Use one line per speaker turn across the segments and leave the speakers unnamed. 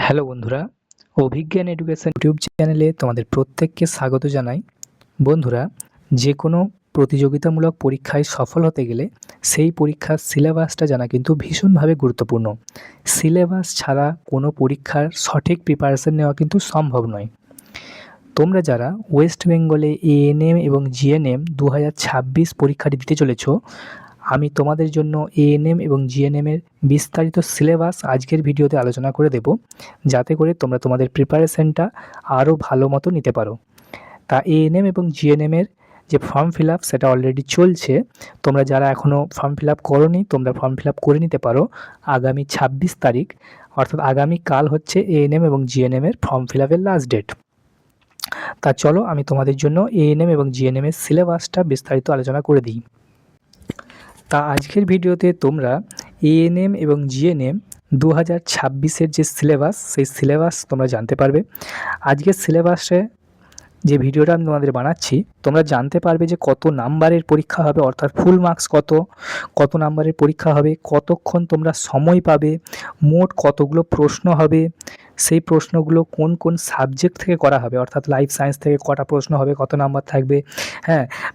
Hello বন্ধুরা, অভিজ্ঞান education YouTube চ্যানেলে তোমাদের প্রত্যেককে স্বাগত জানাই। বন্ধুরা, যে কোনো প্রতিযোগিতামূলক পরীক্ষায় সফল হতে গেলে সেই পরীক্ষার সিলেবাসটা জানা কিন্তু ভীষণভাবে গুরুত্বপূর্ণ। সিলেবাস ছাড়া কোনো পরীক্ষার সঠিক প্রিপারেশন নেওয়া কিন্তু সম্ভব নয়। তোমরা যারা ওয়েস্ট বেঙ্গলে এএনএম এবং জিএনএম 2026 পরীক্ষাটি দিতে চলেছ, আমি তোমাদের জন্য এএনএম এবং জিএনএমের বিস্তারিত সিলেবাস আজকের ভিডিওতে আলোচনা করে দেব, যাতে করে তোমরা তোমাদের প্রিপারেশনটা আরও ভালো মতো নিতে পারো। তা এএনএম এবং জিএনএমের যে ফর্ম ফিল আপ সেটা অলরেডি চলছে। তোমরা যারা এখনও ফর্ম ফিল আপ করোনি, তোমরা ফর্ম ফিল আপ করে নিতে পারো। আগামী 26 তারিখ অর্থাৎ আগামীকাল হচ্ছে এএনএম এবং জিএনএমের ফর্ম ফিল আপের লাস্ট ডেট। তা চলো আমি তোমাদের জন্য এএনএম এবং জিএনএমের সিলেবাসটা বিস্তারিত আলোচনা করে দিই। তা আজকের ভিডিওতে তোমরা এএনএম এবং জিএনএম 2026-এর যে সিলেবাস, সেই সিলেবাস তোমরা জানতে পারবে। আজকের সিলেবাসে যে ভিডিওটা আমি তোমাদের বানাচ্ছি, তোমরা জানতে পারবে যে কত নাম্বারের পরীক্ষা হবে, অর্থাৎ ফুল মার্কস কত নাম্বারের পরীক্ষা হবে, কতক্ষণ তোমরা সময় পাবে, মোট কতগুলো প্রশ্ন হবে, সেই প্রশ্নগুলো কোন কোন সাবজেক্ট থেকে করা হবে, অর্থাৎ লাইফ সায়েন্স থেকে কটা প্রশ্ন হবে, কত নাম্বার থাকবে,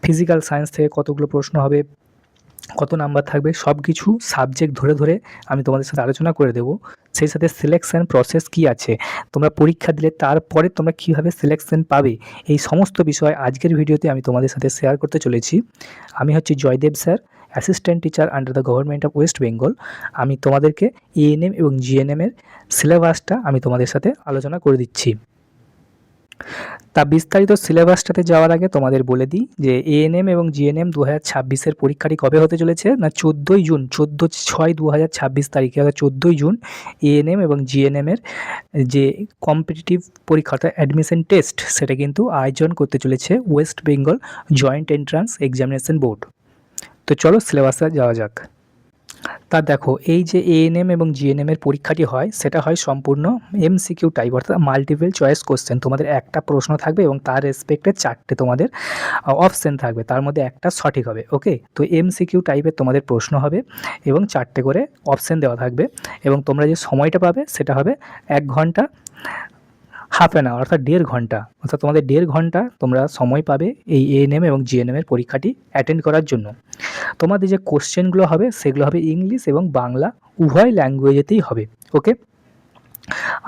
ফিজিক্যাল সায়েন্স থেকে কতগুলো প্রশ্ন হবে, কত নাম্বার থাকবে, সব কিছু সাবজেক্ট ধরে ধরে আমি তোমাদের সাথে আলোচনা করে দেবো। সেই সাথে সিলেকশন প্রসেস কি আছে, তোমরা পরীক্ষা দিলে তারপরে তোমরা কীভাবে সিলেকশন পাবে, এই সমস্ত বিষয় আজকের ভিডিওতে আমি তোমাদের সাথে শেয়ার করতে চলেছি। আমি হচ্ছি Joydev sir, assistant teacher under the government of West Bengal. আমি তোমাদেরকে এএনএম এবং জিএনএমের সিলেবাসটা আমি তোমাদের সাথে আলোচনা করে দিচ্ছি। তা বিস্তারিত সিলেবাসটাতে যাওয়ার আগে তোমাদের বলে দিই যে এএনএম এবং জিএনএম 2026-এর পরীক্ষাটি কবে হতে চলেছে না 14ই জুন, 14/6/2026 তারিখে, অর্থাৎ 14ই জুন এএনএম এবং জিএনএমের যে কম্পিটিটিভ পরীক্ষা অর্থাৎ অ্যাডমিশন টেস্ট, সেটা কিন্তু আয়োজন করতে চলেছে West Bengal joint entrance examination board. তো চলো সিলেবাসে যাওয়া যাক। তা দেখো, এই যে এএনএম এবং জিএনএমের পরীক্ষাটি হয়, সেটা হয় সম্পূর্ণ এমসিকিউ টাইপ, অর্থাৎ মাল্টিপল চয়েস কোশ্চেন। তোমাদের একটা প্রশ্ন থাকবে এবং তার রেসপেক্টে 4টে তোমাদের অপশান থাকবে, তার মধ্যে একটা সঠিক হবে। ওকে, তো এমসিকিউ টাইপের তোমাদের প্রশ্ন হবে এবং 4টে করে অপশান দেওয়া থাকবে, এবং তোমরা যে সময়টা পাবে সেটা হবে 1 ঘন্টা, হাফ অ্যান আওয়ার, অর্থাৎ 1.5 ঘন্টা, অর্থাৎ তোমাদের 1.5 ঘন্টা তোমরা সময় পাবে এই এএনএম এবং জিএনএমের পরীক্ষাটি অ্যাটেন্ড করার জন্য। তোমাদের যে কোশ্চেনগুলো হবে সেগুলো হবে ইংলিশ এবং বাংলা উভয় ল্যাঙ্গুয়েজেতেই হবে। ওকে,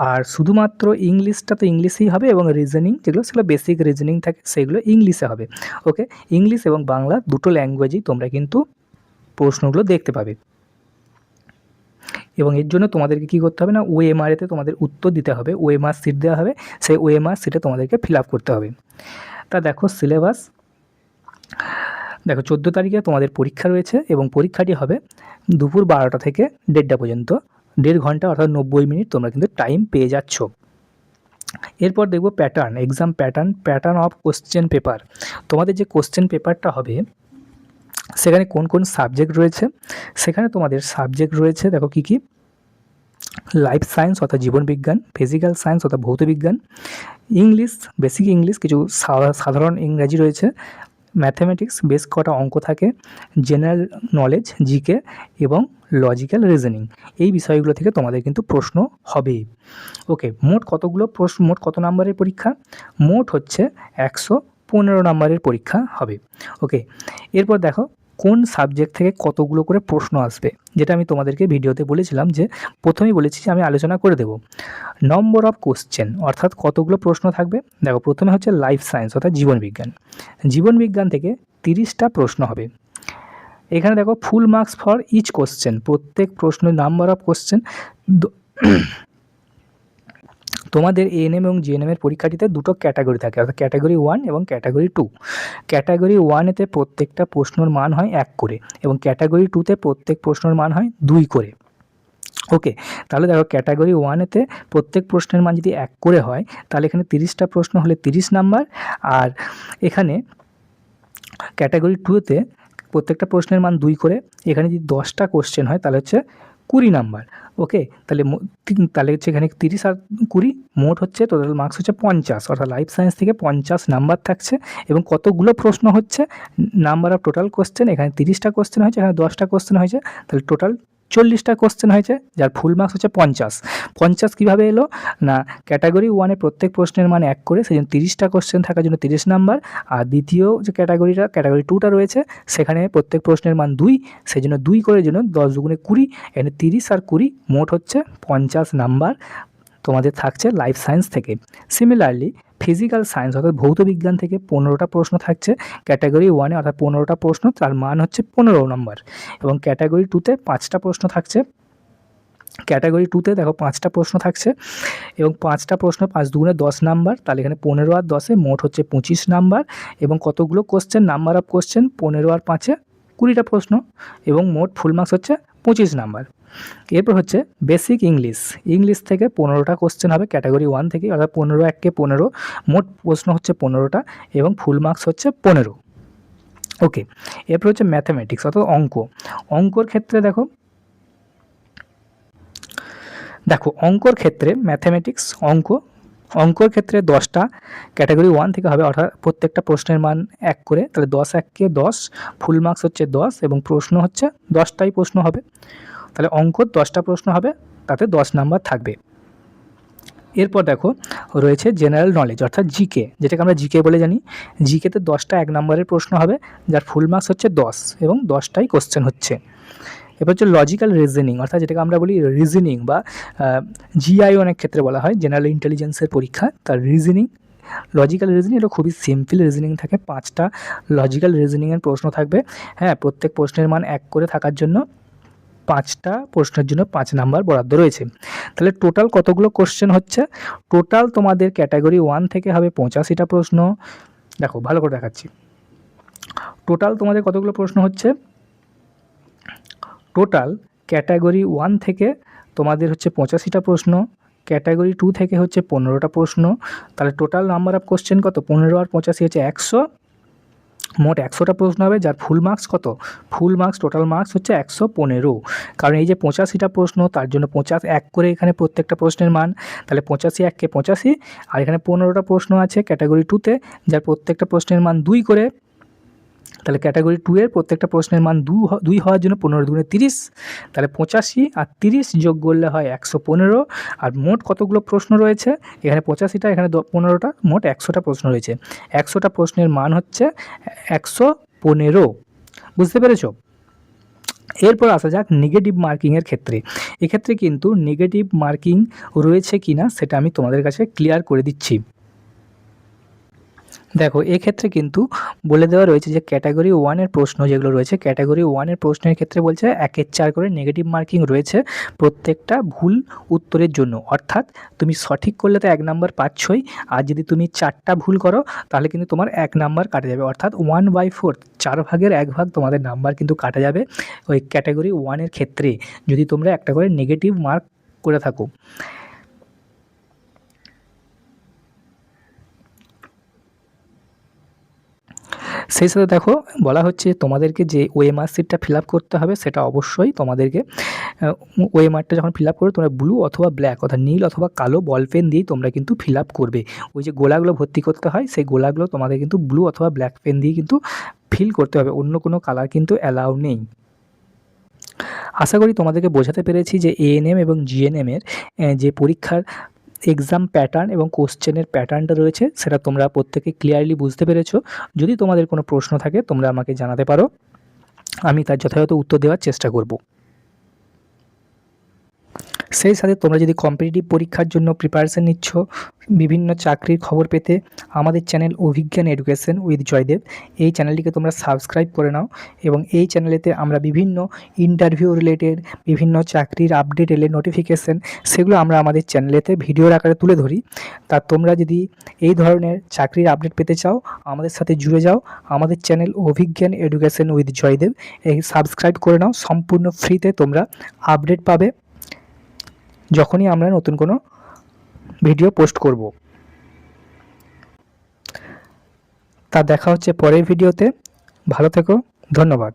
আর শুধুমাত্র ইংলিশটা তো ইংলিশেই হবে, এবং রিজনিং যেগুলো সেগুলো বেসিক রিজনিং থাকে সেগুলো ইংলিশে হবে। ওকে, ইংলিশ এবং বাংলা দুটো ল্যাঙ্গুয়েজেই তোমরা কিন্তু প্রশ্নগুলো দেখতে পাবে, এবং এর জন্য তোমাদেরকে কী করতে হবে না, ওএমআরে তোমাদের উত্তর দিতে হবে, ওএমআর সিট দেওয়া হবে, সেই ওএমআর সিটে তোমাদেরকে ফিল আপ করতে হবে। তা দেখো সিলেবাস, দেখো 14 তারিখে তোমাদের পরীক্ষা রয়েছে এবং পরীক্ষাটি হবে দুপুর 12টা থেকে 1:30 পর্যন্ত, 1.5 ঘন্টা অর্থাৎ 90 মিনিট তোমরা কিন্তু টাইম পেয়ে যাচ্ছ। এরপর দেখব pattern, exam pattern of question paper. তোমাদের যে কোশ্চেন পেপারটা হবে সেখানে কোন কোন সাবজেক্ট রয়েছে, সেখানে তোমাদের সাবজেক্ট রয়েছে দেখো কী কী, লাইফ সায়েন্স অর্থাৎ জীবনবিজ্ঞান, ফিজিক্যাল সায়েন্স অর্থাৎ ভৌতবিজ্ঞান, ইংলিশ বেসিক ইংলিশ, কিছু সাধারণ ইংরাজি রয়েছে, ম্যাথামেটিক্স বেশ কটা অঙ্ক থাকে, জেনারেল নলেজ জিকে এবং লজিক্যাল রিজনিং। এই বিষয়গুলো থেকে তোমাদের কিন্তু প্রশ্ন হবে। ওকে, মোট কতগুলো প্রশ্ন, মোট কত নাম্বারের পরীক্ষা, মোট হচ্ছে 115 নাম্বারের পরীক্ষা হবে। ওকে, এরপর দেখো কোন সাবজেক্ট থেকে কতগুলো করে প্রশ্ন আসবে, যেটা আমি তোমাদেরকে ভিডিওতে বলেছিলাম, যে প্রথমেই বলেছি যে আমি আলোচনা করে দেব। নম্বর অফ কোশ্চেন অর্থাৎ কতগুলো প্রশ্ন থাকবে, দেখো প্রথমে হচ্ছে লাইফ সায়েন্স অর্থাৎ জীবনবিজ্ঞান, জীবনবিজ্ঞান থেকে 30টা প্রশ্ন হবে। এখানে দেখো full marks for each question, প্রত্যেক প্রশ্নের নাম্বার অফ কোশ্চেন। তোমাদের এএনএম এবং জিএনএমের পরীক্ষাটিতে দুটো ক্যাটাগরি থাকে, অর্থাৎ ক্যাটাগরি 1 এবং ক্যাটাগরি 2। ক্যাটাগরি 1-এতে প্রত্যেকটা প্রশ্নের মান হয় 1 করে, এবং ক্যাটাগরি 2-তে প্রত্যেক প্রশ্নের মান হয় 2 করে। ওকে, তাহলে দেখো ক্যাটাগরি 1-এতে প্রত্যেক প্রশ্নের মান যদি 1 করে হয়, তাহলে এখানে 30টা প্রশ্ন হলে 30 নাম্বার, আর এখানে ক্যাটাগরি 2-তে প্রত্যেকটা প্রশ্নের মান 2 করে, এখানে যদি 10টা কোশ্চেন হয় তাহলে হচ্ছে 20 নাম্বার। ওকে, তাহলে হচ্ছে এখানে 30 আর 20 মোট হচ্ছে টোটাল মার্কস হচ্ছে 50, অর্থাৎ লাইফ সায়েন্স থেকে 50 নাম্বার থাকছে। এবং কতগুলো প্রশ্ন হচ্ছে, নাম্বার অফ টোটাল কোশ্চেন, এখানে 30টা কোশ্চেন হয়েছে, এখানে 10টা কোশ্চেন হয়েছে, তাহলে টোটাল 40টা কোশ্চেন হয়েছে, যার ফুল মার্কস হচ্ছে 50। 50 কীভাবে এলো না, ক্যাটাগরি 1-এ প্রত্যেক প্রশ্নের মান 1 করে, সেই জন্য 30টা কোশ্চেন থাকার জন্য 30 নাম্বার। আর দ্বিতীয় যে ক্যাটাগরি 2টা রয়েছে, সেখানে প্রত্যেক প্রশ্নের মান 2, সেই জন্য 2 করে জন্য 10 দুগুণে 20, এখানে 30 আর 20 মোট হচ্ছে 50 নাম্বার তোমাদের থাকছে লাইফ সায়েন্স থেকে। সিমিলারলি ফিজিক্যাল সায়েন্স অর্থাৎ ভৌত বিজ্ঞান থেকে 15টা প্রশ্ন থাকছে ক্যাটাগরি 1-এ, অর্থাৎ 15টা প্রশ্ন, তার মান হচ্ছে 15 নম্বর। এবং ক্যাটাগরি 2-তে 5টা প্রশ্ন থাকছে। ক্যাটাগরি 2-তে দেখো 5টা প্রশ্ন থাকছে এবং 5টা প্রশ্ন 5 দুগুণে 10 নাম্বার, তাহলে এখানে 15 আর 10-এ মোট হচ্ছে 25 নাম্বার। এবং কতগুলো কোশ্চেন, নাম্বার অফ কোশ্চেন 15 আর 5-এ 20টা প্রশ্ন, এবং মোট ফুল মার্কস হচ্ছে 25 নাম্বার। এরপর হচ্ছে বেসিক ইংলিশ থেকে 15টা কোশ্চেন হবে ক্যাটাগরি 1 থেকে, অর্থাৎ 15 1 15, মোট প্রশ্ন হচ্ছে 15টা এবং ফুল মার্কস হচ্ছে 15। ওকে, এরপর হচ্ছে ম্যাথামেটিক্স অর্থাৎ অঙ্কর ক্ষেত্রে দেখো অঙ্কর ক্ষেত্রে ম্যাথামেটিক্স অঙ্কর ক্ষেত্রে 10টা ক্যাটাগরি 1 থেকে হবে, অর্থাৎ প্রত্যেকটা প্রশ্নের মান 1 করে, তাহলে 10 1-কে 10, ফুল মার্কস হচ্ছে 10 এবং প্রশ্ন হচ্ছে 10টাই প্রশ্ন হবে। তাহলে অঙ্কর 10টা প্রশ্ন হবে, তাতে 10 নাম্বার থাকবে। এরপর দেখো রয়েছে জেনারেল নলেজ অর্থাৎ জিকে, যেটাকে আমরা জিকে বলে জানি। জিকেতে 10টা 1 নম্বরের প্রশ্ন হবে, যার ফুল মার্কস হচ্ছে 10 এবং 10টাই কোশ্চেন হচ্ছে। এবার হচ্ছে লজিক্যাল রিজনিং অর্থাৎ যেটাকে আমরা বলি রিজনিং বা জিআই অনেক ক্ষেত্রে বলা হয়, জেনারেল ইন্টেলিজেন্সের পরীক্ষা, তার লজিক্যাল রিজনিং এটা খুবই সিম্পল রিজনিং থাকে। 5টা লজিক্যাল রিজনিংয়ের প্রশ্ন থাকবে। হ্যাঁ, প্রত্যেক প্রশ্নের মান 1 করে থাকার জন্য 5টা প্রশ্নের জন্য 5 নাম্বার বরাদ্দ রয়েছে। তাহলে টোটাল কতগুলো কোশ্চেন হচ্ছে, টোটাল তোমাদের ক্যাটাগরি 1 থেকে হবে 85টা প্রশ্ন। দেখো ভালো করে দেখাচ্ছি, টোটাল তোমাদের কতগুলো প্রশ্ন হচ্ছে, টোটাল ক্যাটাগরি 1 থেকে তোমাদের হচ্ছে 85টা প্রশ্ন, ক্যাটাগরি 2 থেকে হচ্ছে 15টা প্রশ্ন। তাহলে টোটাল নাম্বার অফ কোশ্চেন কত, 15 আর 85 হচ্ছে 100, মোট 100টা প্রশ্ন হবে, যার ফুল মার্কস কত, ফুল মার্কস টোটাল মার্কস হচ্ছে 115। কারণ এই যে 85টা প্রশ্ন, তার জন্য 50 1 করে এখানে প্রত্যেকটা প্রশ্নের মান, তাহলে 85 1-কে 85, আর এখানে 15টা প্রশ্ন আছে ক্যাটাগরি 2-তে, যার প্রত্যেকটা প্রশ্নের মান 2 করে, তাহলে ক্যাটাগরি 2-এর প্রত্যেকটা প্রশ্নের মান 2 হওয়ার জন্য 15 দুগুণে 30, তাহলে 85 আর 30 যোগ করলে হয় 115। আর মোট কতগুলো প্রশ্ন রয়েছে, এখানে 85টা, এখানে 15টা, মোট 100টা প্রশ্ন রয়েছে। 100টা প্রশ্নের মান হচ্ছে 115। বুঝতে পেরেছো? এরপর আসা যাক নেগেটিভ মার্কিংয়ের ক্ষেত্রে। এক্ষেত্রে কিন্তু নেগেটিভ মার্কিং রয়েছে কিনা সেটা আমি তোমাদের কাছে ক্লিয়ার করে দিচ্ছি। দেখো এক্ষেত্রে কিন্তু বলে দেওয়া রয়েছে যে ক্যাটাগরি 1-এর প্রশ্ন যেগুলো রয়েছে, ক্যাটাগরি 1-এর প্রশ্নের ক্ষেত্রে বলছে 1-এর 4 করে নেগেটিভ মার্কিং রয়েছে প্রত্যেকটা ভুল উত্তরের জন্য। অর্থাৎ তুমি সঠিক করলে তো 1 নাম্বার পাচ্ছই, আর যদি তুমি 4টা ভুল করো তাহলে কিন্তু তোমার 1 নাম্বার কাটা যাবে, অর্থাৎ 1/4, 4 ভাগের 1 ভাগ তোমাদের নাম্বার কিন্তু কাটা যাবে ওই ক্যাটাগরি 1-এর ক্ষেত্রে, যদি তোমরা একটা করে নেগেটিভ মার্ক করে থাকো। সেই সাথে দেখো বলা হচ্ছে তোমাদেরকে যে ওএমআর শিটটা ফিল আপ করতে হবে, সেটা অবশ্যই তোমাদেরকে ওএমআরটা যখন ফিল আপ করবে তোমরা ব্লু অথবা ব্ল্যাক অর্থাৎ নীল অথবা কালো বল পেন দিয়েই তোমরা কিন্তু ফিল আপ করবে। ওই যে গোলাগুলো ভর্তি করতে হয়, সেই গোলাগুলো তোমাদের কিন্তু ব্লু অথবা ব্ল্যাক পেন দিয়ে কিন্তু ফিল করতে হবে, অন্য কোনো কালার কিন্তু অ্যালাউ নেই। আশা করি তোমাদেরকে বোঝাতে পেরেছি যে এএনএম এবং জিএনএমের যে পরীক্ষার এক্সাম প্যাটার্ন এবং কোশ্চেনের প্যাটার্নটা রয়েছে সেটা তোমরা প্রত্যেকে ক্লিয়ারলি বুঝতে পেরেছো। যদি তোমাদের কোনো প্রশ্ন থাকে তোমরা আমাকে জানাতে পারো, আমি তার যথাযথ উত্তর দেওয়ার চেষ্টা করব। সেই সাথে তোমরা যদি কম্পিটিটিভ পরীক্ষার জন্য প্রিপারেশান নিচ্ছ, বিভিন্ন চাকরির খবর পেতে আমাদের channel Abhigyan education with Joydev, এই চ্যানেলটিকে তোমরা সাবস্ক্রাইব করে নাও। এবং এই চ্যানেলেতে আমরা বিভিন্ন ইন্টারভিউ রিলেটেড বিভিন্ন চাকরির আপডেট এলে নোটিফিকেশান, সেগুলো আমরা আমাদের চ্যানেলেতে ভিডিওর আকারে তুলে ধরি। তা তোমরা যদি এই ধরনের চাকরির আপডেট পেতে চাও আমাদের সাথে জুড়ে যাও, আমাদের channel Abhigyan education with Joydev এই সাবস্ক্রাইব করে নাও, সম্পূর্ণ ফ্রিতে তোমরা আপডেট পাবে যখনই আমরা নতুন কোনো ভিডিও পোস্ট করব। তা দেখা হচ্ছে পরের ভিডিওতে, ভালো থেকো, ধন্যবাদ।